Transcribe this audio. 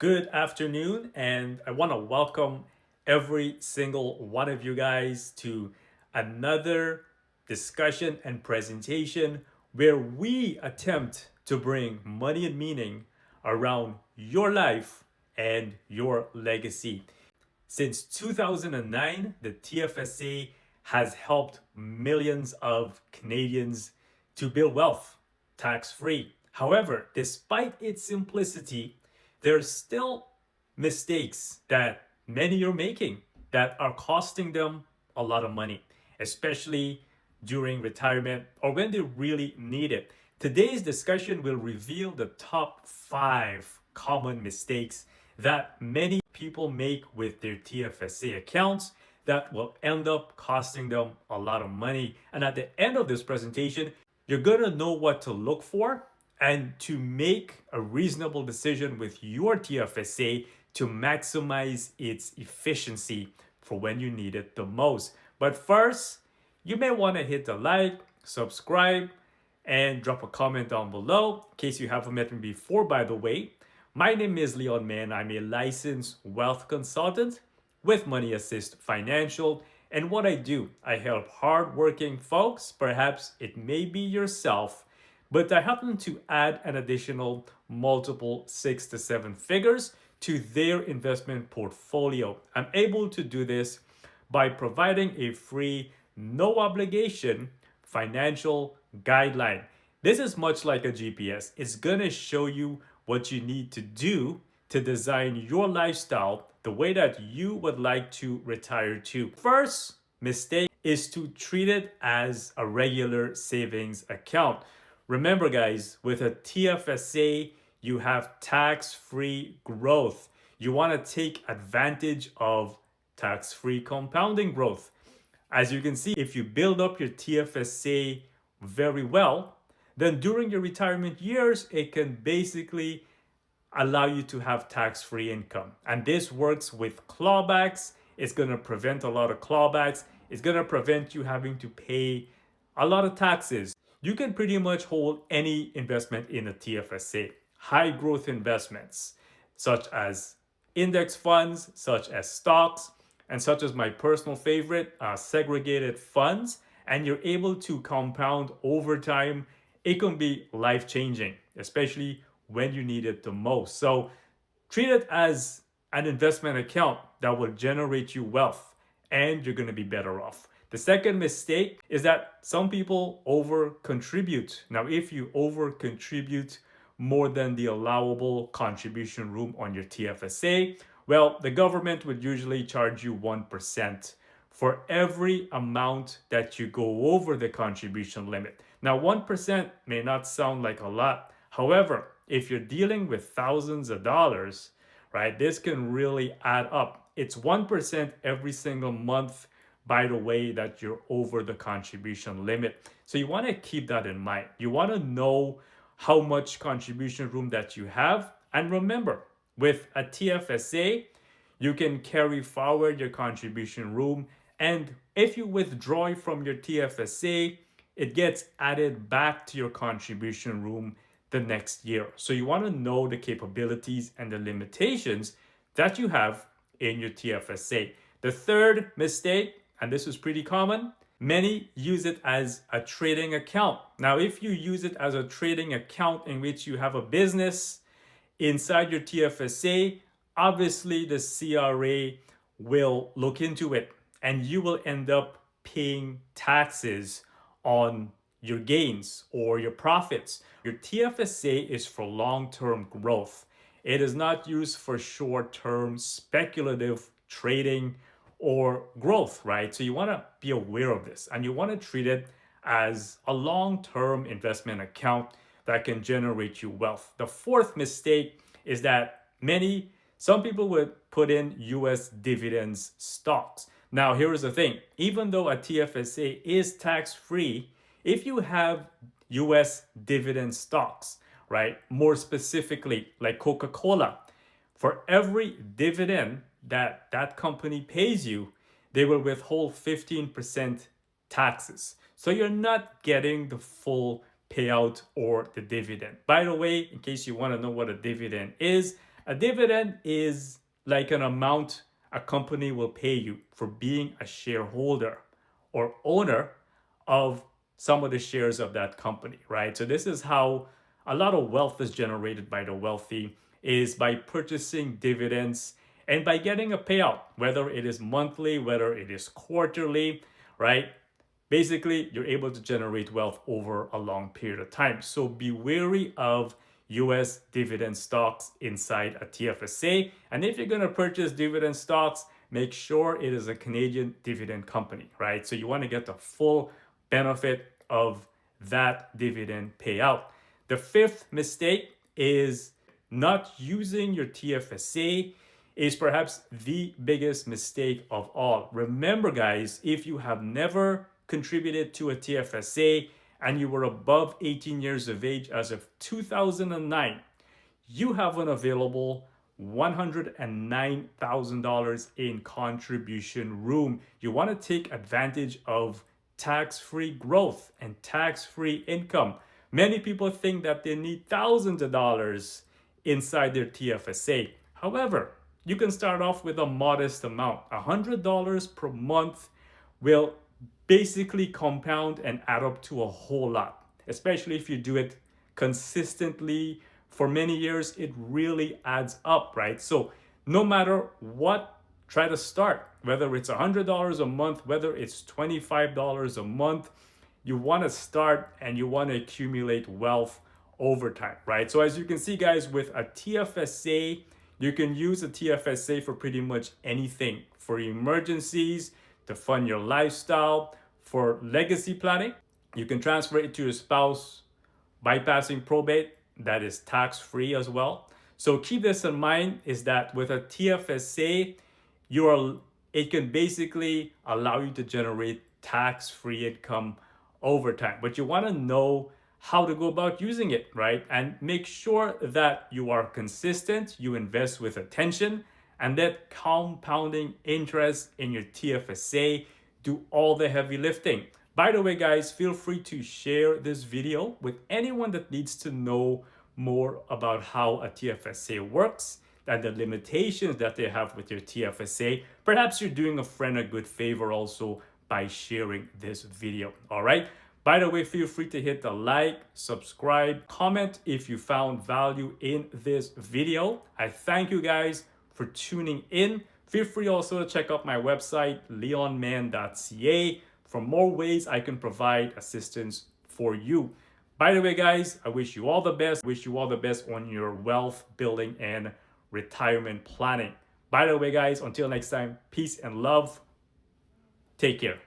Good afternoon, and I want to welcome every single one of you guys to another discussion and presentation where we attempt to bring money and meaning around your life and your legacy. Since 2009, the TFSA has helped millions of Canadians to build wealth tax free. However, despite its simplicity, there's still mistakes that many are making that are costing them a lot of money, especially during retirement or when they really need it. Today's discussion will reveal the top 5 common mistakes that many people make with their TFSA accounts that will end up costing them a lot of money. And at the end of this presentation, you're going to know what to look for and to make a reasonable decision with your TFSA to maximize its efficiency for when you need it the most. But first, you may want to hit the like, subscribe, and drop a comment down below in case you haven't met me before, by the way. My name is Leon Mann. I'm a licensed wealth consultant with Money Assist Financial. And what I do, I help hardworking folks, perhaps it may be yourself, but I happen to add an additional multiple 6 to 7 figures to their investment portfolio. I'm able to do this by providing a free, no obligation financial guideline. This is much like a GPS. It's gonna show you what you need to do to design your lifestyle the way that you would like to retire to. First mistake is to treat it as a regular savings account. Remember, guys, with a TFSA, you have tax-free growth. You want to take advantage of tax-free compounding growth. As you can see, if you build up your TFSA very well, then during your retirement years, it can basically allow you to have tax-free income. And this works with clawbacks. It's going to prevent a lot of clawbacks. It's going to prevent you having to pay a lot of taxes. You can pretty much hold any investment in a TFSA. High growth investments, such as index funds, such as stocks, and such as my personal favorite, segregated funds. And you're able to compound over time. It can be life-changing, especially when you need it the most. So treat it as an investment account that will generate you wealth and you're going to be better off. The second mistake is that some people over contribute. Now, if you over contribute more than the allowable contribution room on your TFSA, well, the government would usually charge you 1% for every amount that you go over the contribution limit. Now, 1% may not sound like a lot. However, if you're dealing with thousands of dollars, right, this can really add up. It's 1% every single month, by the way, that you're over the contribution limit. So you want to keep that in mind. You want to know how much contribution room that you have. And remember, with a TFSA, you can carry forward your contribution room. And if you withdraw from your TFSA, it gets added back to your contribution room the next year. So you want to know the capabilities and the limitations that you have in your TFSA. The third mistake, and this is pretty common, many use it as a trading account. Now, if you use it as a trading account in which you have a business inside your TFSA, obviously the CRA will look into it and you will end up paying taxes on your gains or your profits. Your TFSA is for long-term growth. It is not used for short-term speculative trading or growth, right? So you want to be aware of this and you want to treat it as a long-term investment account that can generate you wealth. The fourth mistake is that some people would put in US dividends stocks. Now, here's the thing. Even though a TFSA is tax-free, if you have US dividend stocks, right, more specifically like Coca-Cola, for every dividend that that company pays you, they will withhold 15% taxes. So you're not getting the full payout or the dividend. By the way, in case you want to know what a dividend is, A dividend is like an amount a company will pay you for being a shareholder or owner of some of the shares of that company, right? So this is how a lot of wealth is generated by the wealthy, is by purchasing dividends and by getting a payout, whether it is monthly, whether it is quarterly, right? Basically, you're able to generate wealth over a long period of time. So be wary of US dividend stocks inside a TFSA. And if you're going to purchase dividend stocks, make sure it is a Canadian dividend company, right? So you want to get the full benefit of that dividend payout. The fifth mistake is not using your TFSA is perhaps the biggest mistake of all. Remember, guys, if you have never contributed to a TFSA and you were above 18 years of age as of 2009, you have an available $109,000 in contribution room. You want to take advantage of tax-free growth and tax-free income. Many people think that they need thousands of dollars inside their TFSA. However, you can start off with a modest amount. $100 per month will basically compound and add up to a whole lot, especially if you do it consistently for many years. It really adds up, right? So no matter what, try to start, whether it's $100 a month, whether it's $25 a month, you want to start and you want to accumulate wealth over time, right? So as you can see, guys, with a TFSA, you can use a TFSA for pretty much anything, for emergencies, to fund your lifestyle, for legacy planning. You can transfer it to your spouse, bypassing probate. That is tax-free as well. So keep this in mind, is that with a TFSA, it can basically allow you to generate tax-free income over time. But you want to know how to go about using it, right? And make sure that you are consistent, you invest with attention, and that compounding interest in your TFSA do all the heavy lifting. By the way, guys, feel free to share this video with anyone that needs to know more about how a TFSA works and the limitations that they have with your TFSA. Perhaps you're doing a friend a good favor also by sharing this video, all right? By the way, feel free to hit the like, subscribe, comment if you found value in this video. I thank you guys for tuning in. Feel free also to check out my website, leonman.ca, for more ways I can provide assistance for you. By the way, guys, I wish you all the best. Wish you all the best on your wealth building and retirement planning. By the way, guys, until next time, peace and love. Take care.